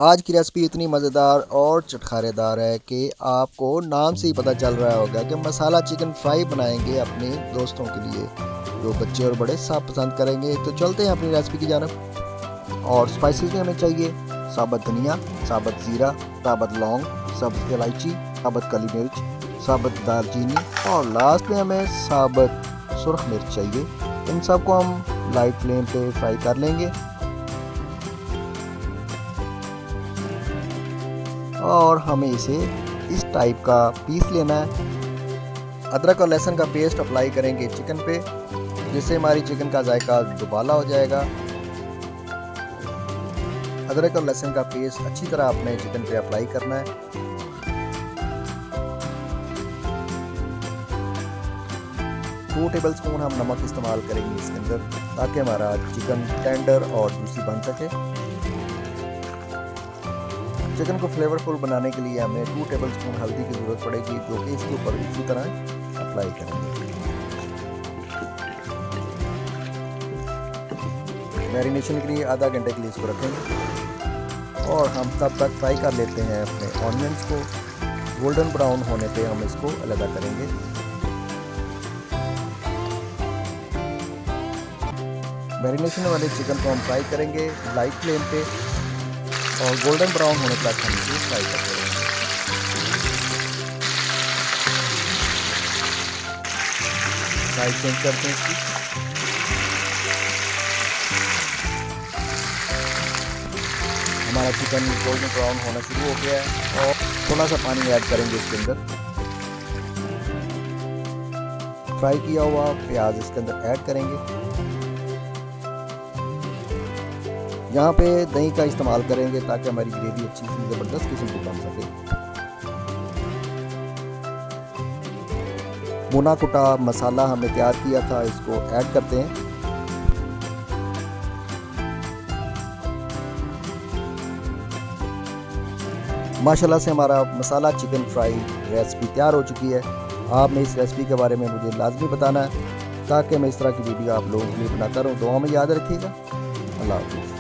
आज की रेसिपी इतनी मज़ेदार और चटखारेदार है कि आपको नाम से ही पता चल रहा होगा कि मसाला चिकन फ्राई बनाएंगे अपने दोस्तों के लिए, जो बच्चे और बड़े सब पसंद करेंगे। तो चलते हैं अपनी रेसिपी की जानब। और स्पाइसेस में हमें चाहिए साबुत धनिया, साबुत ज़ीरा, साबुत लौंग, साबुत इलायची, साबुत काली मिर्च, साबुत दालचीनी और लास्ट में हमें साबुत सुर्ख मिर्च चाहिए। इन सबको हम लाइट फ्लेम पे फ्राई कर लेंगे और हमें इसे इस टाइप का पीस लेना है। अदरक और लहसुन का पेस्ट अप्लाई करेंगे चिकन पे, जिससे हमारी चिकन का जायका दुबाला हो जाएगा। अदरक और लहसुन का पेस्ट अच्छी तरह अपने चिकन पे अप्लाई करना है। 2 टेबलस्पून हम नमक इस्तेमाल करेंगे इसके अंदर, ताकि हमारा चिकन टेंडर और जूसी बन सके। चिकन को फ्लेवरफुल बनाने के लिए हमें 2 टेबलस्पून हल्दी की ज़रूरत पड़ेगी, जो कि इसके ऊपर इसी तरह अप्लाई करेंगे। मैरिनेशन के लिए आधा घंटे के लिए इसको रखेंगे और हम तब तक फ्राई कर लेते हैं अपने ऑनियंस को। गोल्डन ब्राउन होने पे हम इसको अलग करेंगे। मैरिनेशन वाले चिकन को हम फ्राई करेंगे लाइट फ्लेम पे और गोल्डन ब्राउन होने तक हम इसे फ्राई करते रहेंगे। साइड चेंज करते हैं इसकी। हमारा चिकन गोल्डन ब्राउन होना शुरू हो गया है और थोड़ा सा पानी ऐड करेंगे इसके अंदर। फ्राई किया हुआ प्याज इसके अंदर ऐड करेंगे। यहाँ पे दही का इस्तेमाल करेंगे ताकि हमारी ग्रेवी अच्छी सी ज़बरदस्त किस्म की बन सके। भुना कुटा मसाला हमने तैयार किया था, इसको ऐड करते हैं। माशाल्लाह से हमारा मसाला चिकन फ्राई रेसिपी तैयार हो चुकी है। आपने इस रेसिपी के बारे में मुझे लाजमी बताना है, ताकि मैं इस तरह की वीडियो आप लोगों के लिए बनाता रहूँ। दुआ में याद रखिएगा। अल्लाह हाफ़िज़।